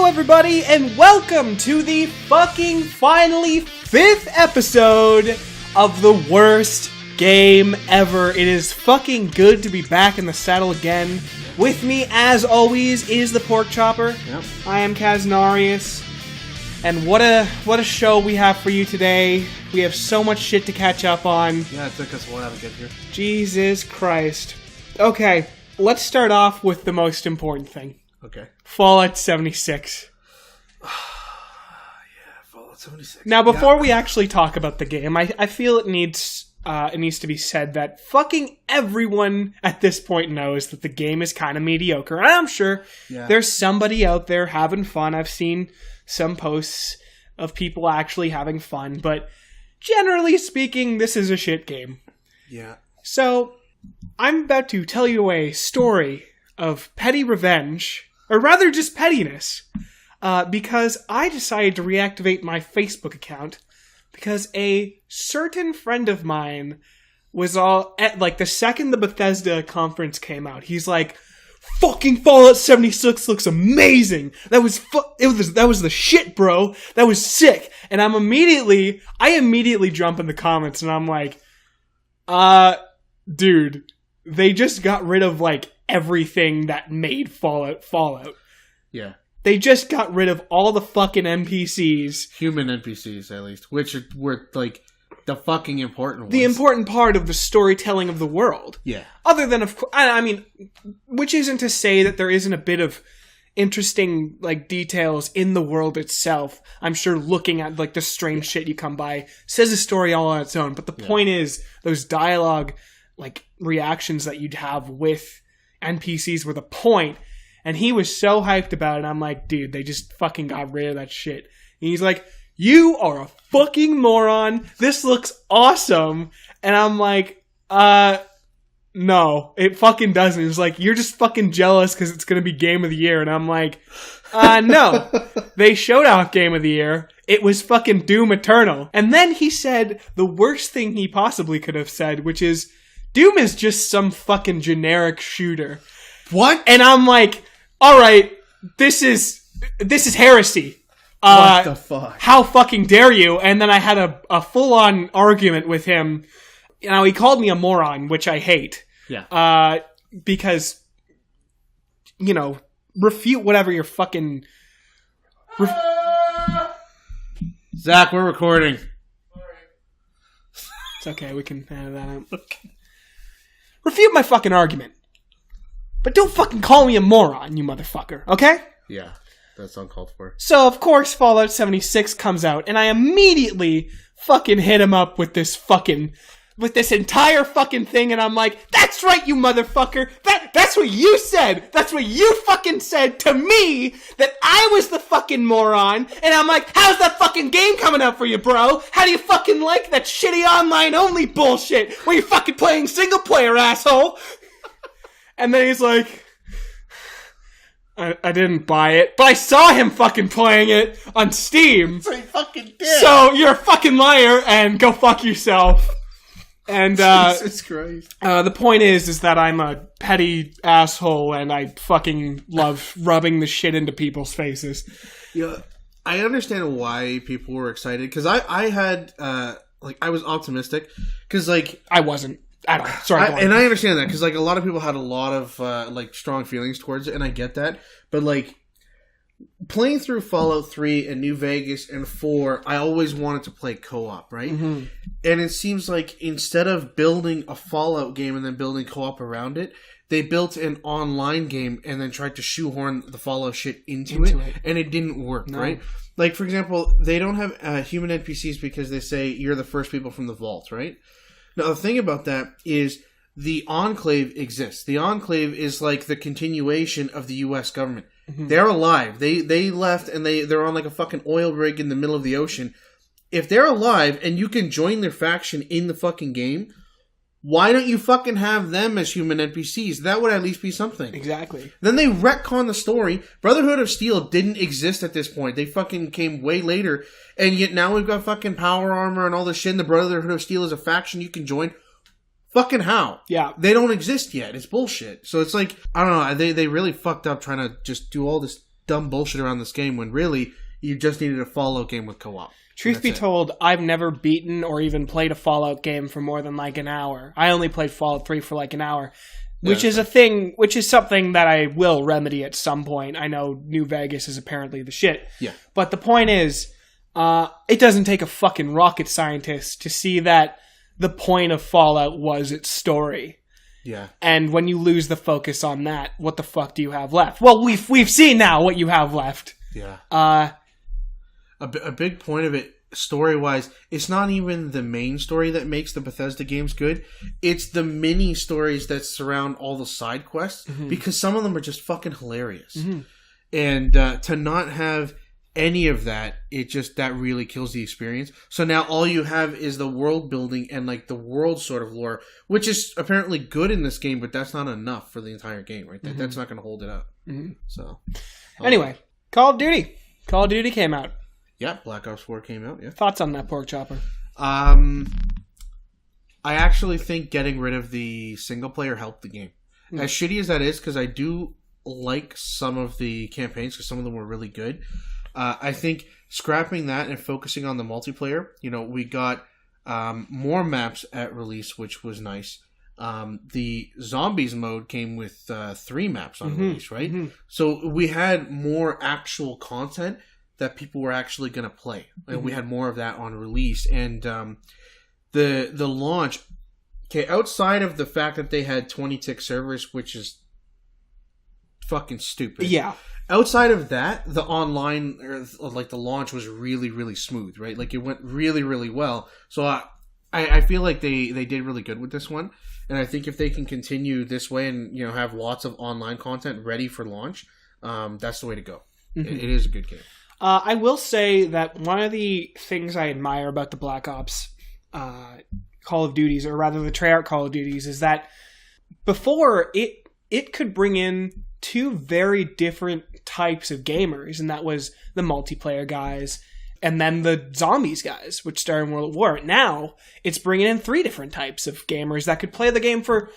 Hello everybody, and welcome to the fucking finally 5th episode of the worst game ever. It is fucking good to be back in the saddle again. With me, as always, is the Pork Chopper. Yep. I am Kaznarius. And what a show we have for you today. We have so much shit to catch up on. Yeah, it took us a while to get here. Jesus Christ. Okay, let's start off with the most important thing. Okay. Fallout 76. Yeah, Fallout 76. Now, before we actually talk about the game, I feel it needs to be said that fucking everyone at this point knows that the game is kind of mediocre. And I'm sure there's somebody out there having fun. I've seen some posts of people actually having fun, but generally speaking, this is a shit game. Yeah. So, I'm about to tell you a story of petty revenge, or rather just pettiness, because I decided to reactivate my Facebook account because a certain friend of mine was all at, like, the second the Bethesda conference came out, he's like, fucking Fallout 76 looks amazing. That was the shit, bro. That was sick. And I immediately jump in the comments and I'm like, dude, they just got rid of like everything that made Fallout. Yeah. They just got rid of all the fucking NPCs. Human NPCs, at least. Which were, like, the fucking important ones. The important part of the storytelling of the world. Yeah. Other than, of course, I mean, which isn't to say that there isn't a bit of interesting, like, details in the world itself. I'm sure looking at, like, the strange shit you come by says a story all on its own. But the point is, those dialogue, like, reactions that you'd have with NPCs were the point. And he was so hyped about it. I'm like, dude, they just fucking got rid of that shit. And he's like, you are a fucking moron. This looks awesome. And I'm like, no, it fucking doesn't. He's like, you're just fucking jealous because it's going to be Game of the Year. And I'm like, no. They showed off Game of the Year. It was fucking Doom Eternal. And then he said the worst thing he possibly could have said, which is, Doom is just some fucking generic shooter. What? And I'm like, all right, this is heresy. What the fuck? How fucking dare you? And then I had a full-on argument with him. Now, he called me a moron, which I hate. Yeah. Because, you know, refute whatever you're fucking... Zach, we're recording. It's okay, we can edit that out. Refute my fucking argument. But don't fucking call me a moron, you motherfucker, okay? Yeah, that's uncalled for. So, of course, Fallout 76 comes out, and I immediately fucking hit him up with this entire fucking thing, and I'm like, that's right, you motherfucker! That's what you said! That's what you fucking said to me, that I was the fucking moron, and I'm like, how's that fucking game coming out for you, bro? How do you fucking like that shitty online-only bullshit, where you're fucking playing single-player, asshole? And then he's like, I didn't buy it, but I saw him fucking playing it on Steam. So he fucking did. So you're a fucking liar and go fuck yourself. And Jesus Christ. The point is that I'm a petty asshole and I fucking love rubbing the shit into people's faces. Yeah, I understand why people were excited because I had I was optimistic because I wasn't. I don't know. Sorry. And I understand that because like a lot of people had a lot of like strong feelings towards it, and I get that. But like playing through Fallout 3 and New Vegas and 4, I always wanted to play co-op, right? Mm-hmm. And it seems like instead of building a Fallout game and then building co-op around it, they built an online game and then tried to shoehorn the Fallout shit into it, and it didn't work, right? Like for example, they don't have human NPCs because they say you're the first people from the vault, right? Now, the thing about that is the Enclave exists. The Enclave is like the continuation of the U.S. government. Mm-hmm. They're alive. They left and they're on like a fucking oil rig in the middle of the ocean. If they're alive and you can join their faction in the fucking game, why don't you fucking have them as human NPCs? That would at least be something. Exactly. Then they retcon the story. Brotherhood of Steel didn't exist at this point. They fucking came way later. And yet now we've got fucking power armor and all this shit. And the Brotherhood of Steel is a faction you can join. Fucking how? Yeah. They don't exist yet. It's bullshit. So it's like, I don't know. They really fucked up trying to just do all this dumb bullshit around this game when really you just needed a Fallout game with co-op. Truth be told, I've never beaten or even played a Fallout game for more than like an hour. I only played Fallout 3 for like an hour, which is something that I will remedy at some point. I know New Vegas is apparently the shit. Yeah. But the point is, it doesn't take a fucking rocket scientist to see that the point of Fallout was its story. Yeah. And when you lose the focus on that, what the fuck do you have left? Well, we've seen now what you have left. Yeah. A big point of it, story-wise, it's not even the main story that makes the Bethesda games good. It's the mini stories that surround all the side quests, because some of them are just fucking hilarious. And to not have any of that, that really kills the experience. So now all you have is the world building and like the world sort of lore, which is apparently good in this game, but that's not enough for the entire game, right? That's not going to hold it up. So anyway, Call of Duty. Call of Duty came out. Yeah, Black Ops 4 came out, yeah. Thoughts on that, pork chopper? I actually think getting rid of the single player helped the game. As shitty as that is, because I do like some of the campaigns, because some of them were really good. I think scrapping that and focusing on the multiplayer, we got more maps at release, which was nice. The zombies mode came with 3 maps on release, right? So we had more actual content that people were actually going to play. And we had more of that on release. And the launch, outside of the fact that they had 20-tick servers, which is fucking stupid. Yeah. Outside of that, the online, or like the launch was really, really smooth, right? Like it went really, really well. So I feel like they did really good with this one. And I think if they can continue this way and, have lots of online content ready for launch, that's the way to go. It is a good game. I will say that one of the things I admire about the Black Ops Call of Duties, or rather the Treyarch Call of Duties, is that before it could bring in 2 very different types of gamers, and that was the multiplayer guys and then the zombies guys, which started in World at War. Now it's bringing in 3 different types of gamers that could play the game for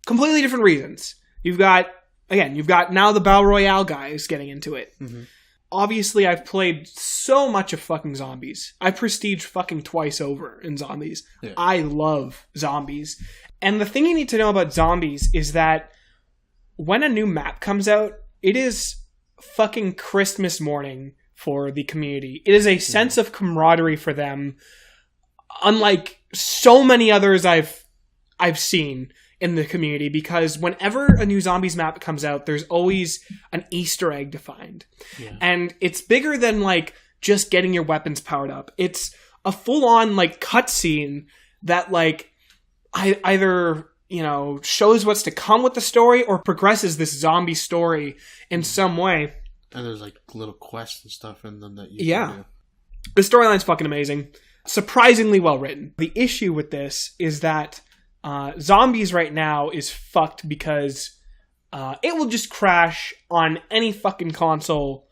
completely different reasons. You've got now the Battle Royale guys getting into it. Obviously, I've played so much of fucking zombies. I prestiged fucking twice over in zombies. Yeah. I love zombies. And the thing you need to know about zombies is that when a new map comes out, it is fucking Christmas morning for the community. It is a sense of camaraderie for them, unlike so many others I've seen in the community, because whenever a new zombies map comes out, there's always an Easter egg to find. Yeah. And it's bigger than like just getting your weapons powered up. It's a full-on like cutscene that like either shows what's to come with the story or progresses this zombie story in some way. And there's like little quests and stuff in them that you can do. The storyline's fucking amazing. Surprisingly well written. The issue with this is that zombies right now is fucked because it will just crash on any fucking console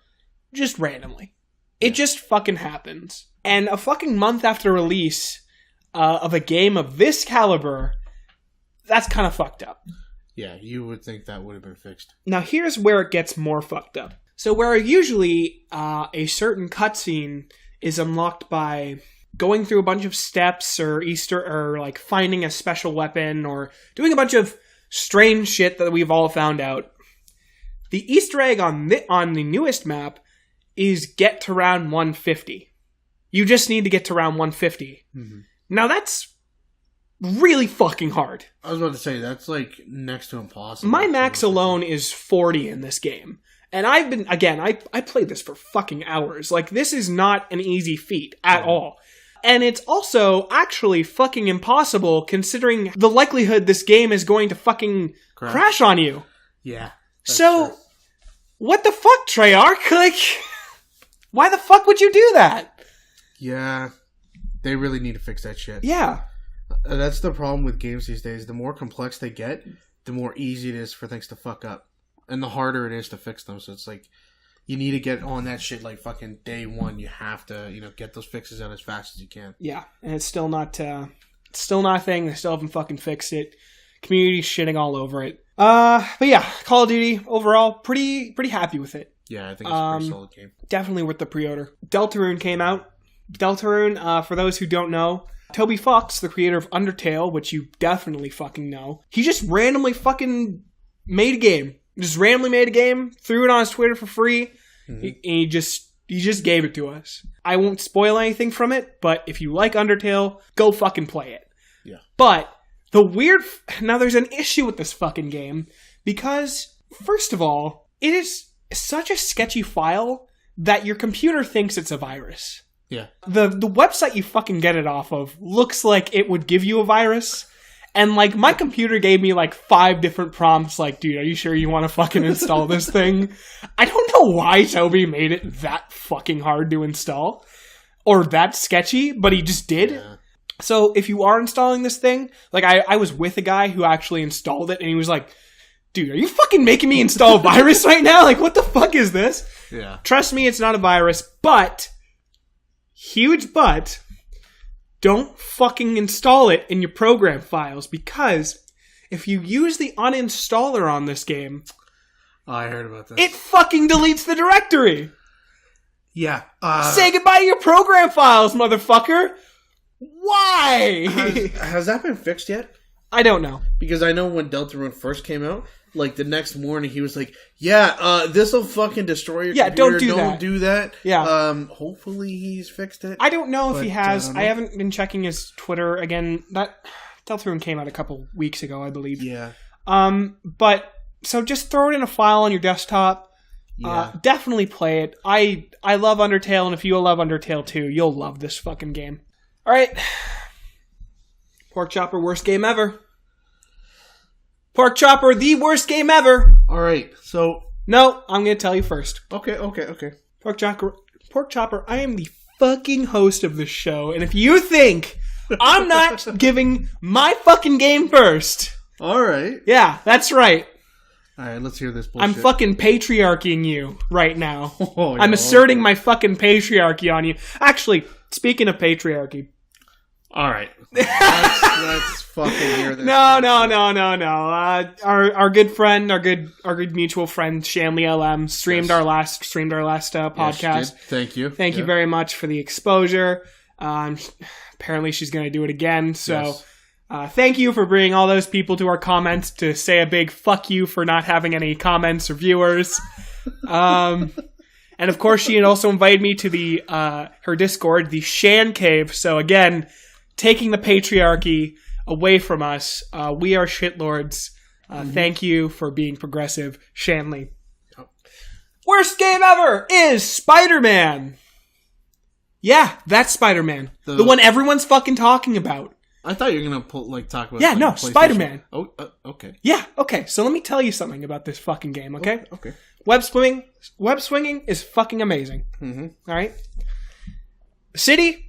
just randomly. It just fucking happens. And a fucking month after release of a game of this caliber, that's kind of fucked up. Yeah, you would think that would have been fixed. Now here's where it gets more fucked up. So where usually a certain cutscene is unlocked by going through a bunch of steps or like finding a special weapon or doing a bunch of strange shit that we've all found out. The Easter egg on the newest map is get to round 150. You just need to get to round 150. Now that's really fucking hard. I was about to say, that's like next to impossible. My max alone is 40 in this game. And I've been, again, I played this for fucking hours. Like, this is not an easy feat at all. And it's also actually fucking impossible considering the likelihood this game is going to fucking crash on you. Yeah. So, true. What the fuck, Treyarch? Like, why the fuck would you do that? Yeah. They really need to fix that shit. Yeah. That's the problem with games these days. The more complex they get, the more easy it is for things to fuck up. And the harder it is to fix them. So it's like, you need to get on that shit like fucking day one. You have to, get those fixes out as fast as you can. Yeah, and it's still not a thing. They still haven't fucking fixed it. Community's shitting all over it. But yeah, Call of Duty overall, pretty happy with it. Yeah, I think it's a pretty solid game. Definitely worth the pre-order. Deltarune came out. Deltarune, for those who don't know, Toby Fox, the creator of Undertale, which you definitely fucking know, he just randomly fucking made a game. Just randomly made a game, threw it on his Twitter for free, and he just gave it to us. I won't spoil anything from it, but if you like Undertale, go fucking play it. Yeah. But now there's an issue with this fucking game because, first of all, it is such a sketchy file that your computer thinks it's a virus. Yeah. The website you fucking get it off of looks like it would give you a virus. And, like, my computer gave me, like, 5 different prompts, like, dude, are you sure you want to fucking install this thing? I don't know why Toby made it that fucking hard to install. Or that sketchy, but he just did. Yeah. So, if you are installing this thing, like, I was with a guy who actually installed it, and he was like, dude, are you fucking making me install a virus right now? Like, what the fuck is this? Yeah. Trust me, it's not a virus, but, huge but, don't fucking install it in your program files, because if you use the uninstaller on this game... Oh, I heard about that. It fucking deletes the directory! Yeah. Say goodbye to your program files, motherfucker! Why? Has that been fixed yet? I don't know. Because I know when Deltarune first came out, like the next morning he was like, yeah, this'll fucking destroy your computer. Don't do that. Yeah. Hopefully he's fixed it. I don't know if he has. I haven't been checking his Twitter again. That Deltarune came out a couple weeks ago, I believe. Yeah. But so just throw it in a file on your desktop. Yeah. Definitely play it. I love Undertale, and if you love Undertale too, you'll love this fucking game. All right. Pork Chopper, worst game ever. Pork Chopper, the worst game ever. All right, so... No, I'm going to tell you first. Okay. Pork Chopper, I am the fucking host of this show, and if you think I'm not giving my fucking game first... All right. Yeah, that's right. All right, let's hear this bullshit. I'm fucking patriarchying you right now. Oh, I'm asserting my fucking patriarchy on you. Actually, speaking of patriarchy... All right, let's fucking hear this. No. Our good friend, our good mutual friend, Shanley LM streamed our last podcast. Yes, thank you. Thank you very much for the exposure. Apparently, she's going to do it again. So, thank you for bringing all those people to our comments to say a big fuck you for not having any comments or viewers. And of course, she had also invited me to her Discord, the Shan Cave. So again, taking the patriarchy away from us. We are shitlords. Thank you for being progressive, Shanley. Worst game ever is Spiderman. Yeah, that's Spiderman. The one everyone's fucking talking about. I thought you were going to talk about... Yeah, no, Spiderman. Oh, okay. Yeah, okay. So let me tell you something about this fucking game, okay? Okay. Web swinging is fucking amazing. All right? City,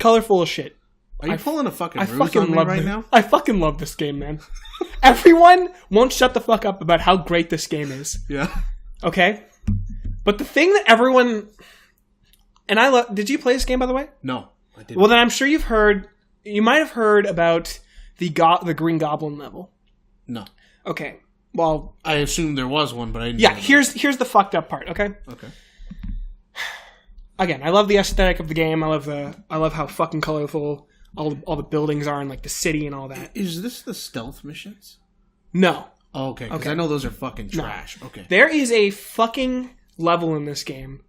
colorful as shit. Are you pulling a fucking ruse on me right now? I fucking love this game, man. Everyone won't shut the fuck up about how great this game is. Yeah. Okay? But the thing that everyone... And I love... Did you play this game, by the way? No, I didn't. Well, then I'm sure you've heard... You might have heard about the Green Goblin level. No. Okay. Well... I assumed there was one, but I didn't Yeah, here's the fucked up part, okay? Okay. Again, I love the aesthetic of the game. I love how fucking colorful all the buildings are and like the city and all that. Is this the stealth missions? No. Oh, okay, because I know those are fucking trash. No. Okay. There is a fucking level in this game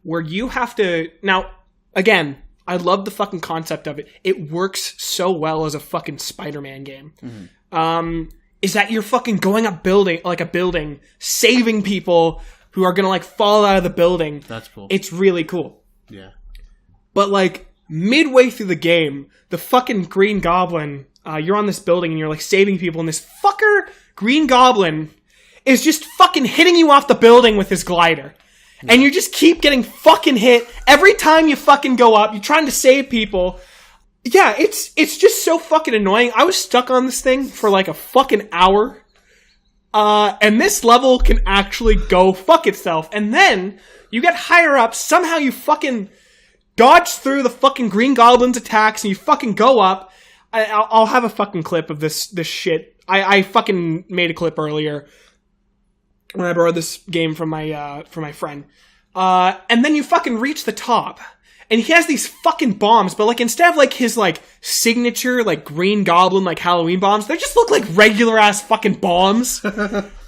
where you have to... Now, again, I love the fucking concept of it. It works so well as a fucking Spider-Man game. Is that you're fucking going up a building, saving people who are gonna fall out of the building. That's cool. It's really cool. Yeah. But midway through the game, the fucking Green Goblin, you're on this building and you're saving people, and this fucker Green Goblin is just fucking hitting you off the building with his glider. And you just keep getting fucking hit every time you fucking go up. You're trying to save people. Yeah, it's just so fucking annoying. I was stuck on this thing for a fucking hour. And this level can actually go fuck itself. And then you get higher up. Somehow you fucking dodge through the fucking Green Goblin's attacks and you fucking go up. I'll have a fucking clip of this shit. I fucking made a clip earlier. when I borrowed this game from my friend. And then you fucking reach the top. And he has these fucking bombs, but like instead of like his like signature like Green Goblin like Halloween bombs, they just look like regular ass fucking bombs.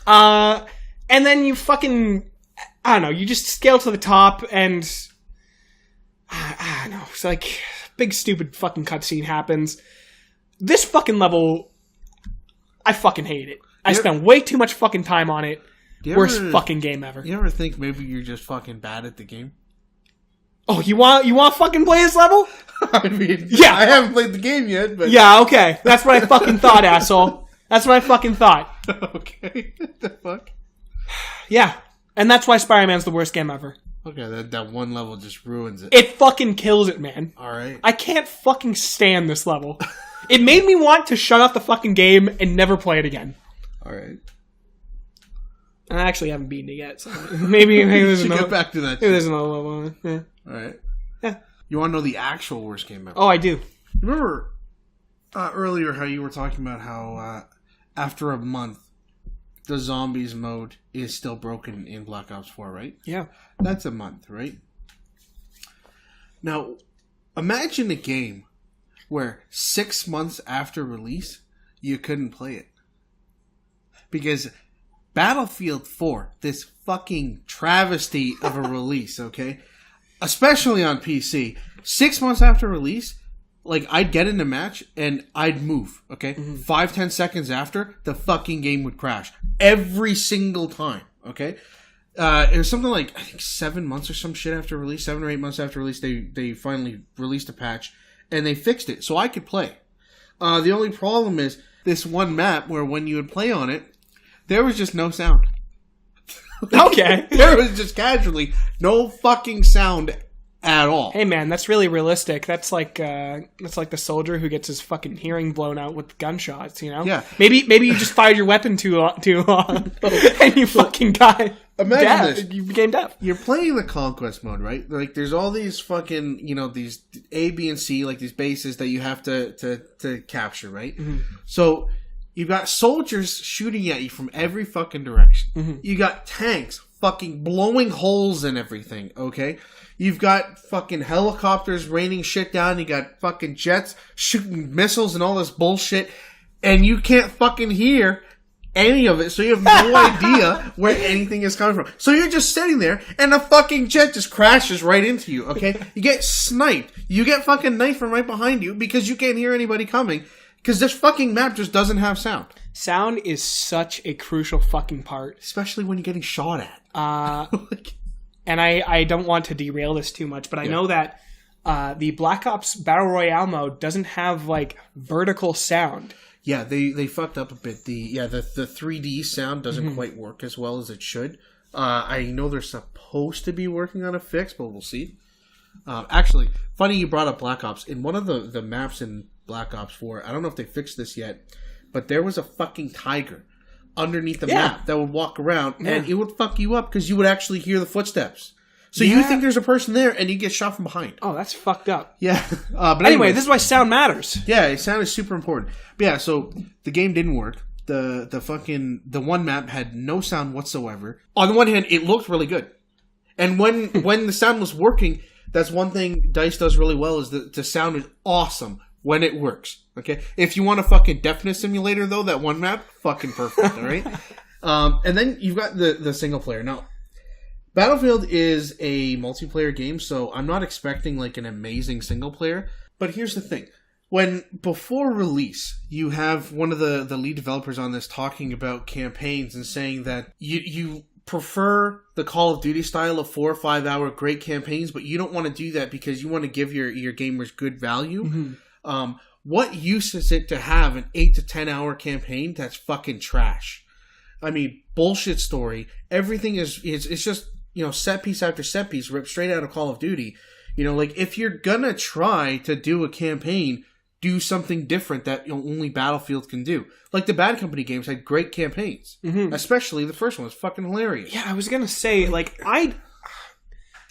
And then you fucking, I don't know, you just scale to the top and I don't know, it's like big stupid fucking cutscene happens. This fucking level, I fucking hate it. I spent way too much fucking time on it. Worst fucking game ever. You ever think maybe you're just fucking bad at the game? Oh, you want to fucking play this level? I mean, yeah. I haven't played the game yet, but... Yeah, okay. That's what I fucking thought, asshole. That's what I fucking thought. Okay. What the fuck? Yeah. And that's why Spider-Man's the worst game ever. Okay, that one level just ruins it. It fucking kills it, man. Alright. I can't fucking stand this level. It made me want to shut off the fucking game and never play it again. Alright. I actually haven't beaten it yet, so maybe there's another... get back to that. Maybe there's another level on it. Yeah. Alright. Yeah. You want to know the actual worst game ever? Oh, I do. Remember earlier how you were talking about how after a month, the zombies mode is still broken in Black Ops 4, right? Yeah. That's a month, right? Now, imagine a game where 6 months after release, you couldn't play it. Because Battlefield 4, this fucking travesty of a release, okay? Especially on PC. 6 months after release, like, I'd get in a match and I'd move, okay? 5-10 seconds after, the fucking game would crash. Every single time, okay? It was something like, I think 7 months or some shit after release, 7 or 8 months after release, they finally released a patch and they fixed it so I could play. The only problem is this one map where when you would play on it, there was just no sound. Okay. There was just casually no fucking sound at all. Hey man, that's really realistic. That's like the soldier who gets his fucking hearing blown out with gunshots, you know? Yeah. Maybe you just fired your weapon too long and you fucking got Imagine deaf. this. You became deaf. You're playing the conquest mode, right? Like there's all these fucking, these A, B, and C, like these bases that you have to capture, right? Mm-hmm. So you've got soldiers shooting at you from every fucking direction. Mm-hmm. You got tanks fucking blowing holes in everything, okay? You've got fucking helicopters raining shit down. You got fucking jets shooting missiles and all this bullshit. And you can't fucking hear any of it. So you have no idea where anything is coming from. So you're just sitting there and a fucking jet just crashes right into you, okay? You get sniped. You get fucking knifed from right behind you because you can't hear anybody coming. Because this fucking map just doesn't have sound. Sound is such a crucial fucking part. Especially when you're getting shot at. And I don't want to derail this too much, but I know that the Black Ops Battle Royale mode doesn't have, like, vertical sound. Yeah, they fucked up a bit. The 3D sound doesn't quite work as well as it should. I know they're supposed to be working on a fix, but we'll see. Actually, funny you brought up Black Ops. In one of the maps in Black Ops 4, I don't know if they fixed this yet, but there was a fucking tiger underneath the map that would walk around and it would fuck you up because you would actually hear the footsteps. So you think there's a person there and you get shot from behind. Oh, that's fucked up. Yeah. But anyway, this is why sound matters. Yeah, sound is super important. But yeah, so the game didn't work. The one map had no sound whatsoever. On the one hand, it looked really good. And when the sound was working, that's one thing DICE does really well is the sound is awesome when it works. Okay? If you want a fucking deafness simulator though, that one map, fucking perfect, alright? And then you've got the single player. Now, Battlefield is a multiplayer game, so I'm not expecting like an amazing single player. But here's the thing. When before release, you have one of the lead developers on this talking about campaigns and saying that you prefer the Call of Duty style of 4 or 5 hour great campaigns, but you don't want to do that because you want to give your gamers good value. Mm-hmm. What use is it to have an 8 to 10 hour campaign that's fucking trash? I mean, bullshit story. Everything it's just, set piece after set piece ripped straight out of Call of Duty. Like if you're gonna try to do a campaign, do something different that only Battlefield can do. Like the Bad Company games had great campaigns. Mm-hmm. Especially the first one was fucking hilarious. Yeah, I was gonna say,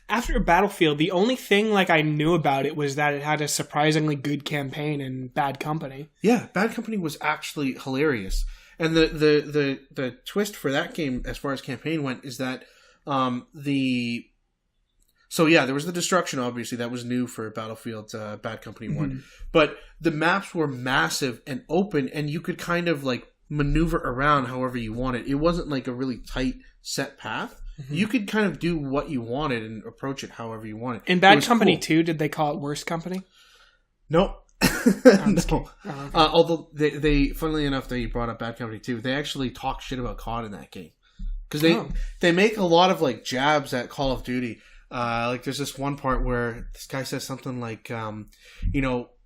after Battlefield, the only thing I knew about it was that it had a surprisingly good campaign in Bad Company. Yeah, Bad Company was actually hilarious. And the twist for that game, as far as campaign went, is that So yeah, there was the destruction, obviously. That was new for Battlefield Bad Company 1. Mm-hmm. But the maps were massive and open, and you could kind of like maneuver around however you wanted. It wasn't like a really tight, set path. Mm-hmm. You could kind of do what you wanted and approach it however you wanted. In Bad Company 2, did they call it Worst Company? Nope. No. Oh, okay. Although, they funnily enough, they brought up Bad Company 2. They actually talk shit about COD in that game. Because they make a lot of like jabs at Call of Duty. Like there's this one part where this guy says something like,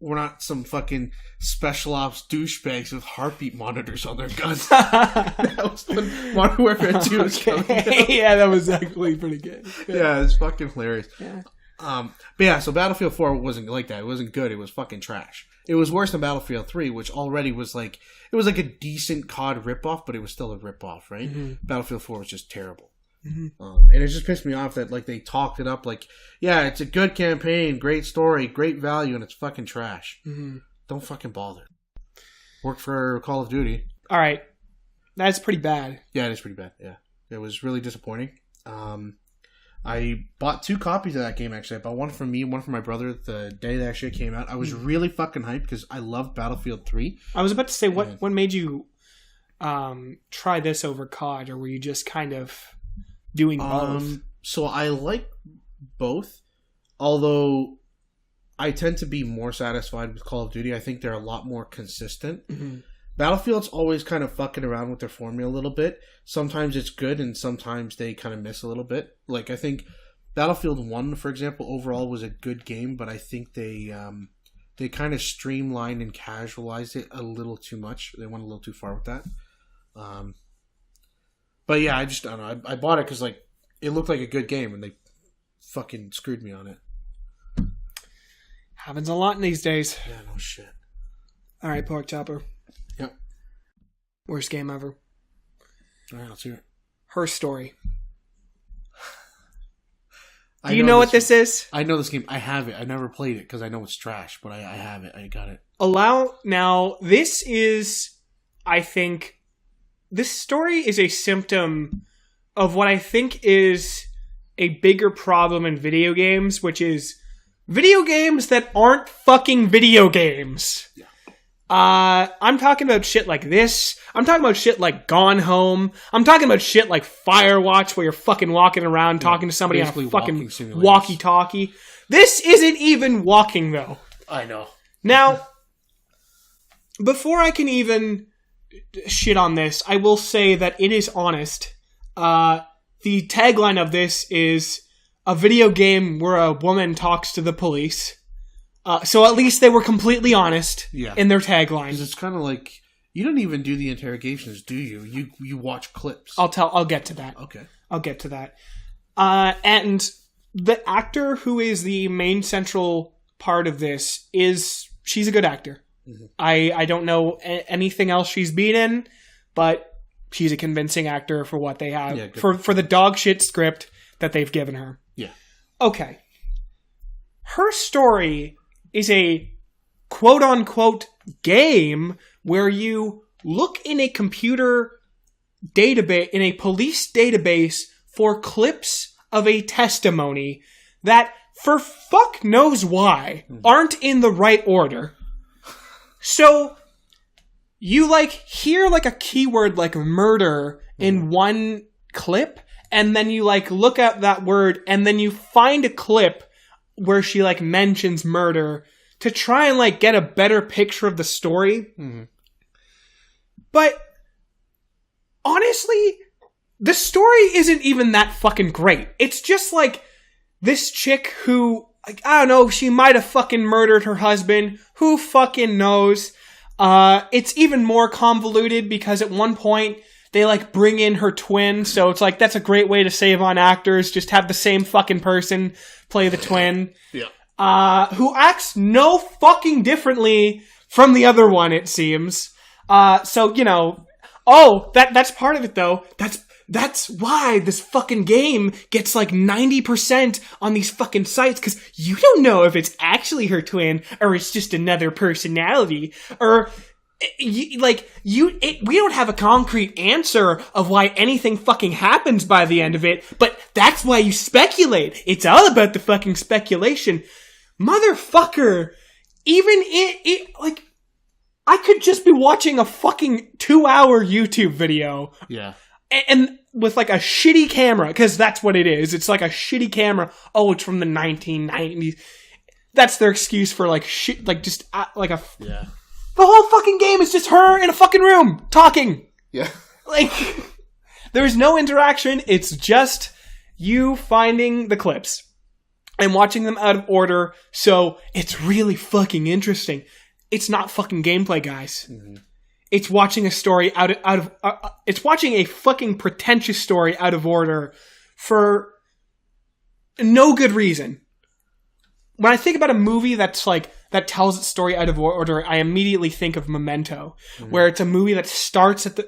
we're not some fucking special ops douchebags with heartbeat monitors on their guns. That was when Modern Warfare 2 was coming out. Yeah, that was actually pretty good. Yeah, it's fucking hilarious. Yeah. But yeah, so Battlefield 4 wasn't like that. It wasn't good. It was fucking trash. It was worse than Battlefield 3, which already was like, it was like a decent COD ripoff, but it was still a ripoff, right? Mm-hmm. Battlefield 4 was just terrible. Mm-hmm. And it just pissed me off that like they talked it up like, yeah, it's a good campaign, great story, great value, and it's fucking trash. Mm-hmm. Don't fucking bother. Work for Call of Duty. All right, that's pretty bad. Yeah, it is pretty bad. Yeah, it was really disappointing. I bought 2 copies of that game actually. I bought one for me, one for my brother the day that shit came out. I was really fucking hyped because I loved Battlefield 3. I was about to say, what made you try this over COD, or were you just kind of doing both? So I like both, although I tend to be more satisfied with Call of Duty. I think they're a lot more consistent. Mm-hmm. Battlefield's always kind of fucking around with their formula a little bit. Sometimes it's good, and sometimes they kind of miss a little bit. Like, I think Battlefield 1, for example, overall was a good game, but I think they kind of streamlined and casualized it a little too much. They went a little too far with that. But yeah, I don't know. I bought it because like it looked like a good game, and they fucking screwed me on it. Happens a lot in these days. Yeah, no shit. All right, Pork Chopper. Yep. Worst game ever. All right, let's hear it. Her Story. Do you know what this is? I know this game. I have it. I never played it because I know it's trash, but I have it. I got it. Now, this is, I think, this story is a symptom of what I think is a bigger problem in video games, which is video games that aren't fucking video games. Yeah. I'm talking about shit like this. I'm talking about shit like Gone Home. I'm talking about shit like Firewatch, where you're fucking walking around talking to somebody on a fucking walkie-talkie. This isn't even walking, though. I know. Now, before I can even shit on this, I will say that it is honest. The tagline of this is a video game where a woman talks to the police. So at least they were completely honest in their tagline. Because it's kind of like, you don't even do the interrogations, do you? You watch clips. I'll get to that. Okay. I'll get to that. And the actor who is the main central part of this she's a good actor. Mm-hmm. I don't know anything else she's been in, but she's a convincing actor for what they have. For the dog shit script that they've given her. Yeah. Okay. Her Story is a quote-unquote game where you look in a computer database, in a police database, for clips of a testimony that, for fuck knows why, aren't in the right order. So, you hear a keyword like murder in one clip, and then you look at that word, and then you find a clip where she mentions murder to try and get a better picture of the story. Mm-hmm. But honestly, the story isn't even that fucking great. It's just this chick who, I don't know, she might have fucking murdered her husband. Who fucking knows? It's even more convoluted because at one point they bring in her twin. So it's that's a great way to save on actors. Just have the same fucking person play the twin. Yeah. Who acts no fucking differently from the other one, it seems. So, that's part of it though. That's why this fucking game gets 90% on these fucking sites, because you don't know if it's actually her twin or it's just another personality. Or we don't have a concrete answer of why anything fucking happens by the end of it, but that's why you speculate. It's all about the fucking speculation. Motherfucker, even like, I could just be watching a fucking 2-hour YouTube video. Yeah. And with like a shitty camera, because that's what it is. It's like a shitty camera. Oh, it's from the 1990s. That's their excuse for like shit, like just like a... Yeah. The whole fucking game is just her in a fucking room talking. Yeah. Like, there's no interaction. It's just you finding the clips and watching them out of order. So it's really fucking interesting. It's not fucking gameplay, guys. Mm-hmm. It's watching a story out of it's watching a fucking pretentious story out of order for no good reason. When I think about a movie that's like, that tells its story out of order, I immediately think of Memento, where it's a movie that starts at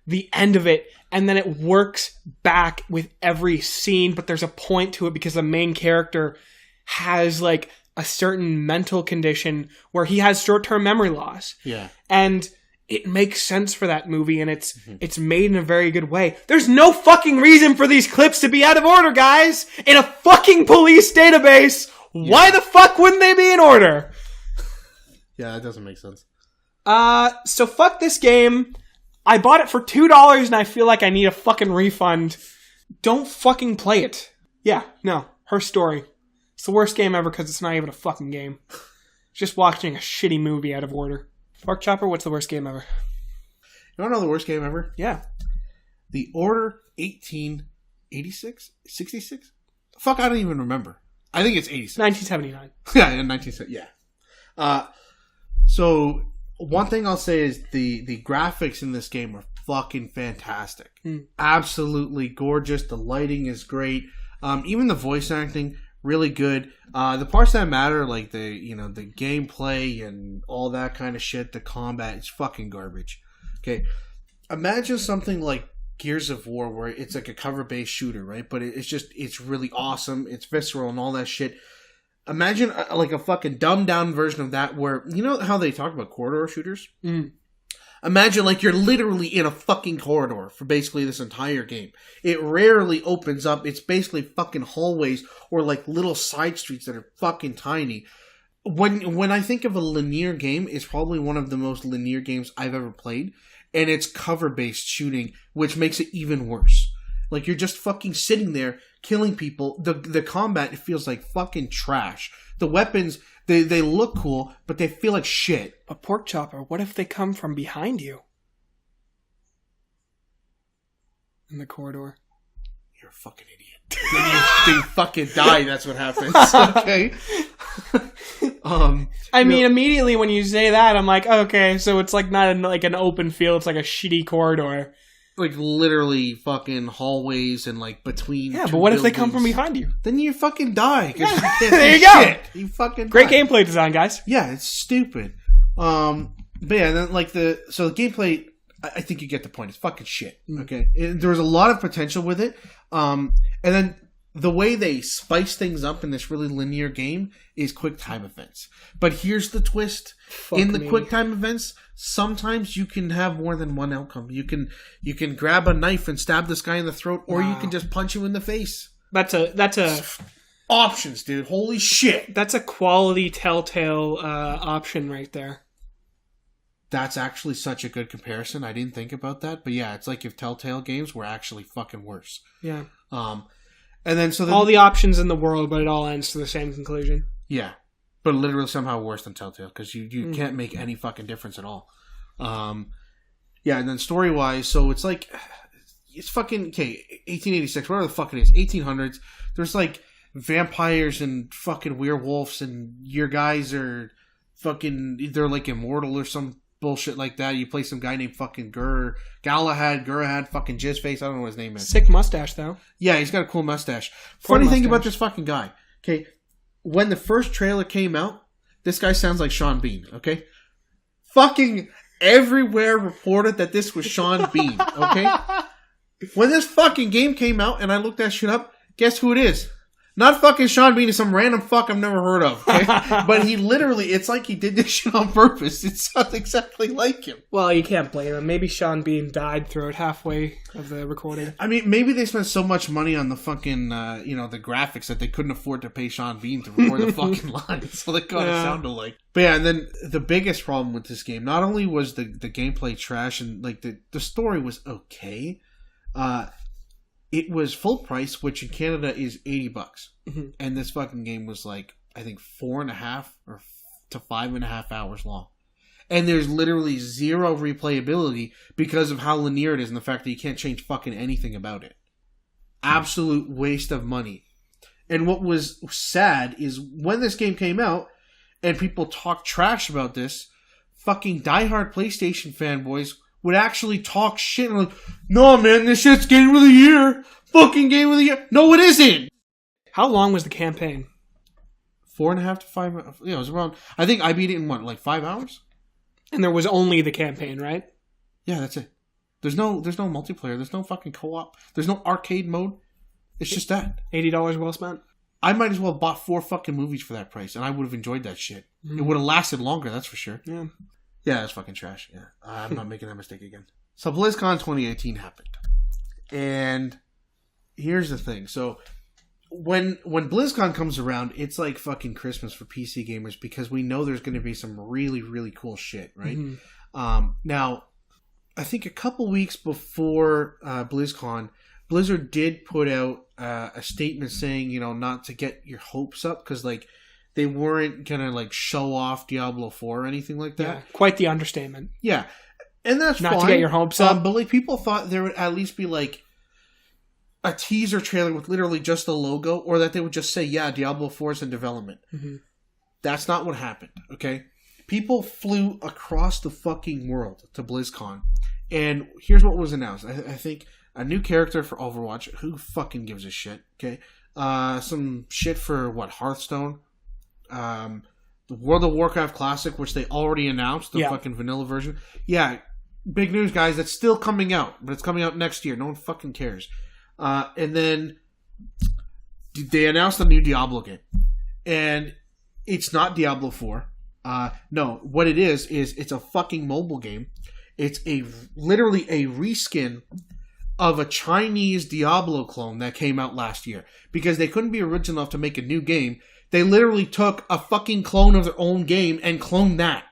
the end of it, and then it works back with every scene, but there's a point to it because the main character has like a certain mental condition where he has short-term memory loss. Yeah. And it makes sense for that movie, and it's made in a very good way. There's no fucking reason for these clips to be out of order, guys! In a fucking police database! Yeah. Why the fuck wouldn't they be in order? Yeah, that doesn't make sense. So fuck this game. I bought it for $2 and I feel like I need a fucking refund. Don't fucking play it. Yeah, no. Her Story. It's the worst game ever because it's not even a fucking game. It's just watching a shitty movie out of order. Pork Chopper, what's the worst game ever? You want to know the worst game ever? Yeah. The Order 1886? 66? Fuck, I don't even remember. I think it's 86. 1979. Yeah, in 1970. Yeah. So one thing I'll say is the graphics in this game are fucking fantastic. Absolutely gorgeous. The lighting is great. Even the voice acting, really good. The parts that matter, like the gameplay and all that kind of shit, the combat, it's fucking garbage. Okay, imagine something like Gears of War, where it's like a cover-based shooter, right? But it's really awesome. It's visceral and all that shit. Imagine like a fucking dumbed-down version of that, where, you know how they talk about corridor shooters? Imagine like you're literally in a fucking corridor for basically this entire game. It rarely opens up. It's basically fucking hallways or like little side streets that are fucking tiny. When I think of a linear game, it's probably one of the most linear games I've ever played. And it's cover-based shooting, which makes it even worse. Like, you're just fucking sitting there, killing people. The combat, it feels like fucking trash. The weapons, they look cool, but they feel like shit. But Pork Chopper, what if they come from behind you? In the corridor. You're a fucking idiot. Then you fucking die, that's what happens. Okay? I mean, immediately when you say that, I'm like, okay, so it's like not like an open field, it's like a shitty corridor. Like literally fucking hallways and like between. Yeah, but what if they come from behind you? Then you fucking die. Yeah. You can't there you shit. Go. You fucking great die. Gameplay design, guys. Yeah, it's stupid. But yeah, then like the gameplay, I think you get the point. It's fucking shit. Okay, there was a lot of potential with it. And then the way they spice things up in this really linear game is quick time events. But here's the twist. In the quick time events, sometimes you can have more than one outcome. You can grab a knife and stab this guy in the throat, or you can just punch him in the face. That's a options, dude. Holy shit. That's a quality Telltale option right there. That's actually such a good comparison. I didn't think about that. But yeah, it's like if Telltale games were actually fucking worse. Yeah. And then all the options in the world, but it all ends to the same conclusion. Yeah, but literally somehow worse than Telltale because you can't make any fucking difference at all. Yeah, and then story wise, so it's like it's fucking 1886, whatever the fuck it is, 1800s. There's like vampires and fucking werewolves, and your guys are fucking they're like immortal or some bullshit like that. You play some guy named fucking Galahad, fucking Jizzface. I don't know what his name is. Sick mustache, though. Yeah, he's got a cool mustache. Funny thing about this fucking guy. Okay, when the first trailer came out, this guy sounds like Sean Bean. Okay, fucking everywhere reported that this was Sean Bean. Okay, when this fucking game came out and I looked that shit up, guess who it is? Not fucking Sean Bean, some random fuck I've never heard of. Okay? But he literally, it's like he did this shit on purpose. It sounds exactly like him. Well, you can't blame him. Maybe Sean Bean died through it halfway of the recording. I mean, maybe they spent so much money on the fucking, the graphics that they couldn't afford to pay Sean Bean to record the fucking lines. So they got it sound alike. But yeah, and then the biggest problem with this game, not only was the gameplay trash and like the story was okay, it was full price, which in Canada is $80. Mm-hmm. And this fucking game was like, I think 4.5 to 5.5 hours long. And there's literally zero replayability because of how linear it is and the fact that you can't change fucking anything about it. Absolute waste of money. And what was sad is when this game came out and people talked trash about this, fucking diehard PlayStation fanboys would actually talk shit and like, no man, this shit's game of the year. Fucking game of the year. No, it isn't. How long was the campaign? 4.5 to 5. Yeah, it was around. I think I beat it in what, like 5 hours? And there was only the campaign, right? Yeah, that's it. There's no multiplayer. There's no fucking co-op. There's no arcade mode. It's just that. $80 well spent. I might as well have bought 4 fucking movies for that price, and I would have enjoyed that shit. Mm. It would have lasted longer, that's for sure. Yeah. Yeah, that's fucking trash. Yeah, I'm not making that mistake again. So BlizzCon 2018 happened, and here's the thing. So when BlizzCon comes around, it's like fucking Christmas for PC gamers because we know there's going to be some really, really cool shit, right? Mm-hmm. Now, I think a couple weeks before BlizzCon, Blizzard did put out a statement saying, not to get your hopes up because, like, they weren't going to, like, show off Diablo 4 or anything like that. Yeah, quite the understatement. Yeah. And that's not fine. To get your hopes up. But, like, people thought there would at least be, like, a teaser trailer with literally just the logo, or that they would just say, yeah, Diablo 4 is in development. Mm-hmm. That's not what happened, okay? People flew across the fucking world to BlizzCon, and here's what was announced. I think a new character for Overwatch. Who fucking gives a shit, okay? Some shit for, Hearthstone? The World of Warcraft Classic, which they already announced, the fucking vanilla version. Yeah, big news, guys. That's still coming out, but it's coming out next year. No one fucking cares. And then they announced the new Diablo game. And it's not Diablo 4. No, what it is it's a fucking mobile game. It's literally a reskin of a Chinese Diablo clone that came out last year. Because they couldn't be original enough to make a new game. They literally took a fucking clone of their own game and cloned that.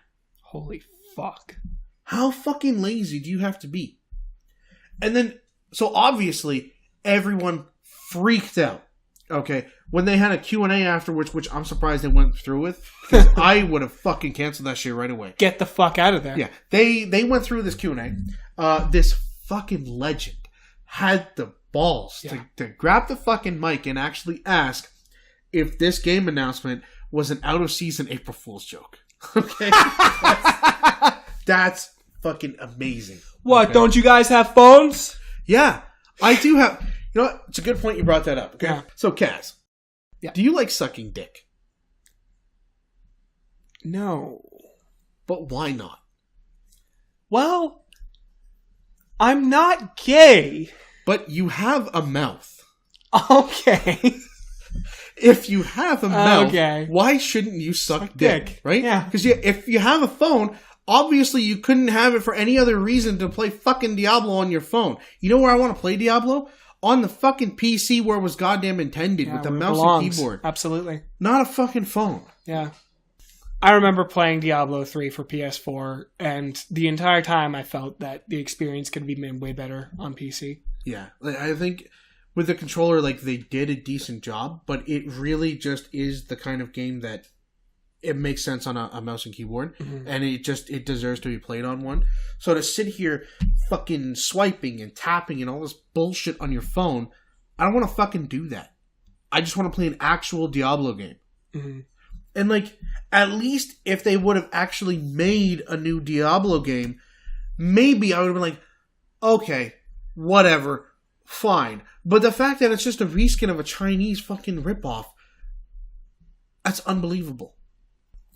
Holy fuck. How fucking lazy do you have to be? And then, so obviously, everyone freaked out. Okay, when they had a Q&A afterwards, which I'm surprised they went through with, because I would have fucking canceled that shit right away. Get the fuck out of there. Yeah, they went through this Q&A. This fucking legend had the balls to grab the fucking mic and actually ask if this game announcement was an out-of-season April Fool's joke. Okay? That's fucking amazing. What, okay? Don't you guys have phones? Yeah, I do have... You know what? It's a good point you brought that up. Okay? Yeah. So, Kaz, do you like sucking dick? No. But why not? Well, I'm not gay. But you have a mouth. Okay. If you have a mouth, okay. Why shouldn't you suck dick? Right? Yeah. Because if you have a phone, obviously you couldn't have it for any other reason to play fucking Diablo on your phone. You know where I want to play Diablo? On the fucking PC where it was goddamn intended, with the mouse and keyboard. Absolutely. Not a fucking phone. Yeah. I remember playing Diablo 3 for PS4, and the entire time I felt that the experience could be made way better on PC. Yeah. I think with the controller, like, they did a decent job, but it really just is the kind of game that it makes sense on a mouse and keyboard, and it deserves to be played on one. So to sit here fucking swiping and tapping and all this bullshit on your phone, I don't want to fucking do that. I just want to play an actual Diablo game. Mm-hmm. And, like, at least if they would have actually made a new Diablo game, maybe I would have been like, okay, whatever, fine. But the fact that it's just a reskin of a Chinese fucking ripoff, that's unbelievable.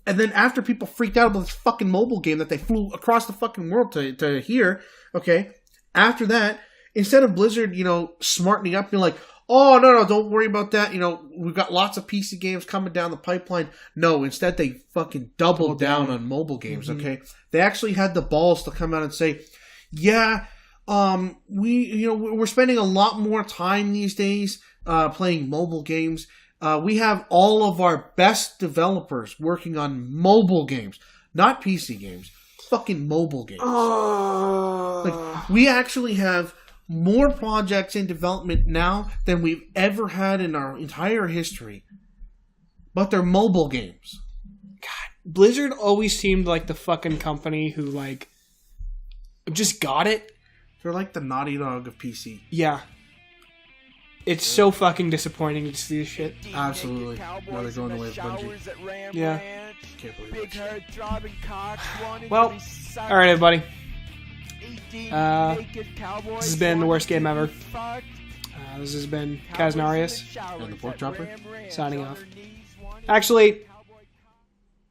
And then after people freaked out about this fucking mobile game that they flew across the fucking world to hear, okay, after that, instead of Blizzard, smartening up and being like, oh, no, don't worry about that. You know, we've got lots of PC games coming down the pipeline. No, instead they fucking doubled down on mobile games, okay? They actually had the balls to come out and say, yeah, we're spending a lot more time these days playing mobile games. We have all of our best developers working on mobile games, not PC games. Fucking mobile games. Like, we actually have more projects in development now than we've ever had in our entire history. But they're mobile games. God, Blizzard always seemed like the fucking company who, like, just got it. They're like the Naughty Dog of PC. Yeah. It's so fucking disappointing to see this shit. Absolutely. Now they're going away with Bungie. Yeah. Can't believe it. Well, alright everybody. This has been the worst game ever. This has been Kaznarius. And the Pork Chopper. Signing off. Actually,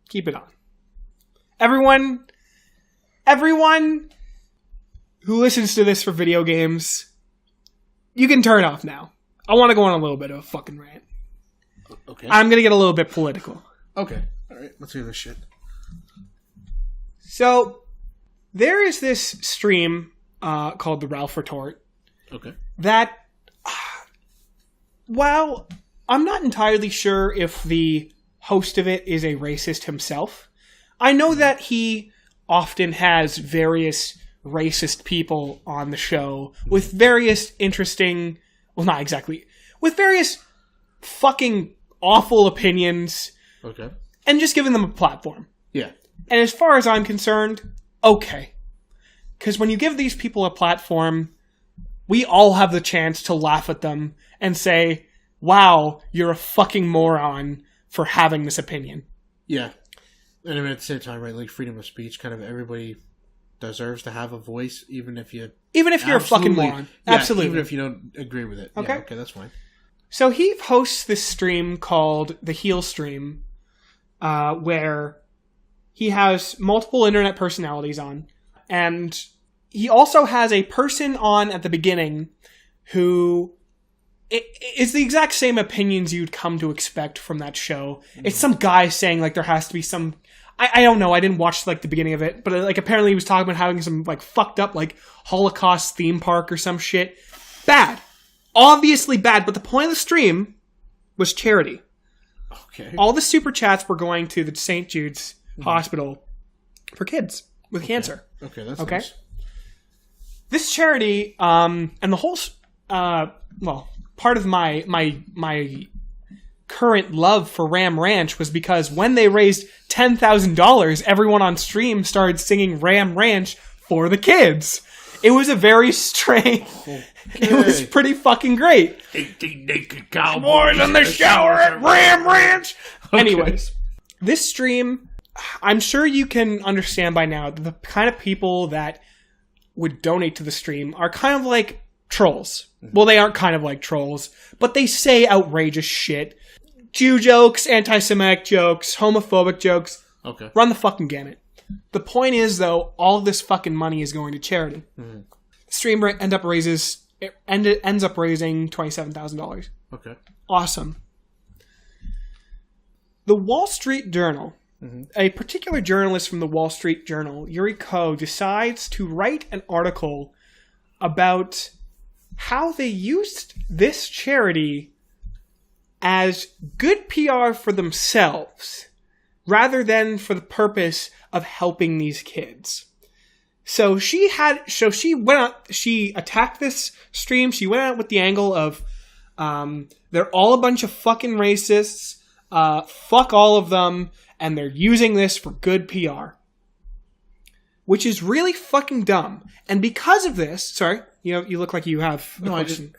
keep it on. Everyone who listens to this for video games, you can turn off now. I want to go on a little bit of a fucking rant. Okay. I'm going to get a little bit political. Okay. Alright, let's hear this shit. So, there is this stream called the Ralph Retort. Okay. That, while I'm not entirely sure if the host of it is a racist himself, I know that he often has various racist people on the show with various interesting, well, not exactly, with various fucking awful opinions. Okay. And just giving them a platform. Yeah. And as far as I'm concerned, okay. Because when you give these people a platform, we all have the chance to laugh at them and say, wow, you're a fucking moron for having this opinion. Yeah. And I mean, at the same time, right, like freedom of speech, kind of everybody deserves to have a voice, even if you're a fucking moron. Yeah, absolutely. Even if you don't agree with it. Okay. Yeah, okay, that's fine. So he hosts this stream called the Heel Stream, where he has multiple internet personalities on, and he also has a person on at the beginning who is the exact same opinions you'd come to expect from that show. It's some guy saying, like, there has to be some... I don't know, I didn't watch, like, the beginning of it, but, like, apparently he was talking about having some, like, fucked up, like, Holocaust theme park or some shit. Bad. Obviously bad, but the point of the stream was charity. Okay. All the super chats were going to the St. Jude's Hospital for kids with cancer. Okay, that's okay. Nice. This charity, and the whole, part of my current love for Ram Ranch was because when they raised $10,000, everyone on stream started singing Ram Ranch for the kids. It was a very strange... Okay. It was pretty fucking great. 18 naked cowboys in the shower at Ram Ranch! Okay. Anyways, this stream, I'm sure you can understand by now that the kind of people that would donate to the stream are kind of like trolls. Well, they aren't kind of like trolls, but they say outrageous shit. Jew jokes, anti-Semitic jokes, homophobic jokes. Okay. Run the fucking gamut. The point is, though, all this fucking money is going to charity. The stream ends up raising $27,000. Okay. Awesome. The Wall Street Journal, a particular journalist from the Wall Street Journal, Yuri Ko, decides to write an article about how they used this charity as good PR for themselves rather than for the purpose of helping these kids. So she attacked this stream. She went out with the angle of, they're all a bunch of fucking racists, fuck all of them, and they're using this for good PR. Which is really fucking dumb. And because of this, sorry, you look like you have a question.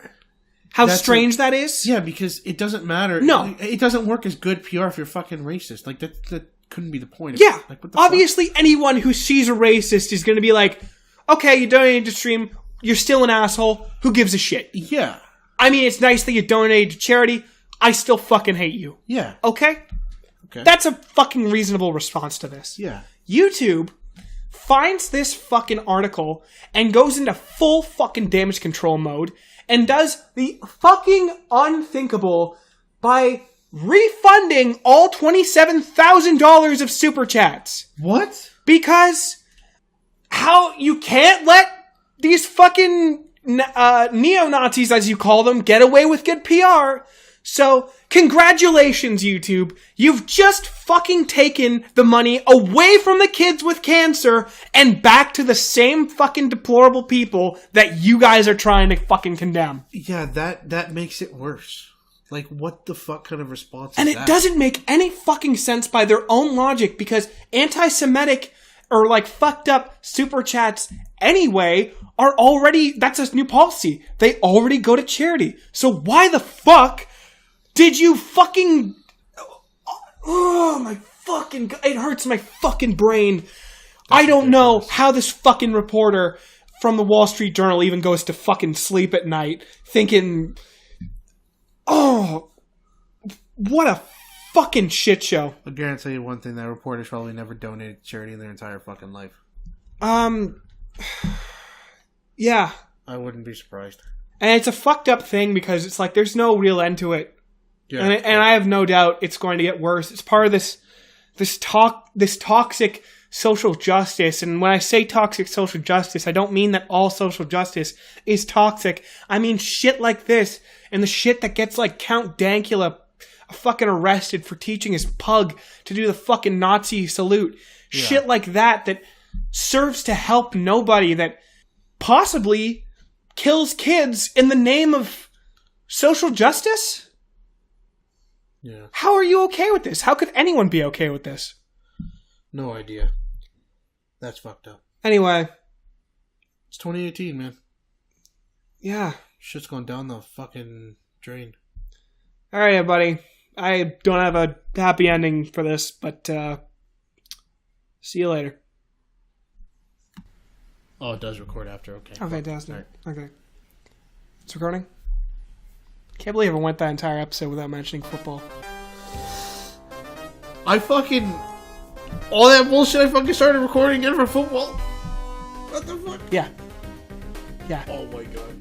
How strange that is? Yeah, because it doesn't matter. No. It doesn't work as good PR if you're fucking racist. Like, that couldn't be the point of yeah. it. Like, what the Obviously, anyone who sees a racist is going to be like, okay, you donated to stream, you're still an asshole, who gives a shit? Yeah. I mean, it's nice that you donated to charity, I still fucking hate you. Yeah. Okay? Okay. That's a fucking reasonable response to this. Yeah. YouTube finds this fucking article and goes into full fucking damage control mode and does the fucking unthinkable by refunding all $27,000 of super chats. What? Because how you can't let these fucking neo-Nazis, as you call them, get away with good PR. So, congratulations, YouTube. You've just fucking taken the money away from the kids with cancer and back to the same fucking deplorable people that you guys are trying to fucking condemn. Yeah, that makes it worse. Like, what the fuck kind of response is that? And it doesn't make any fucking sense by their own logic, because anti-Semitic or, like, fucked up super chats anyway are already, that's a new policy. They already go to charity. So why the fuck did you fucking... Oh, my fucking... It hurts my fucking brain. I don't know how this fucking reporter from the Wall Street Journal even goes to fucking sleep at night thinking... Oh, what a fucking shit show. I'll guarantee you one thing, that reporter's probably never donated to charity in their entire fucking life. Yeah. I wouldn't be surprised. And it's a fucked up thing because it's like there's no real end to it. Yeah, and I have no doubt it's going to get worse. It's part of this toxic social justice. And when I say toxic social justice, I don't mean that all social justice is toxic. I mean shit like this and the shit that gets like Count Dankula fucking arrested for teaching his pug to do the fucking Nazi salute. Yeah. Shit like that serves to help nobody, that possibly kills kids in the name of social justice? Yeah. How are you okay with this? How could anyone be okay with this? No idea. That's fucked up. Anyway. It's 2018, man. Yeah. Shit's gone down the fucking drain. Alright, everybody. I don't have a happy ending for this, but see you later. Oh, it does record after. Okay. Oh, fantastic. Right. Okay. It's recording? Can't believe I went that entire episode without mentioning football. I fucking... All that bullshit, I fucking started recording again for football? What the fuck? Yeah. Yeah. Oh my god.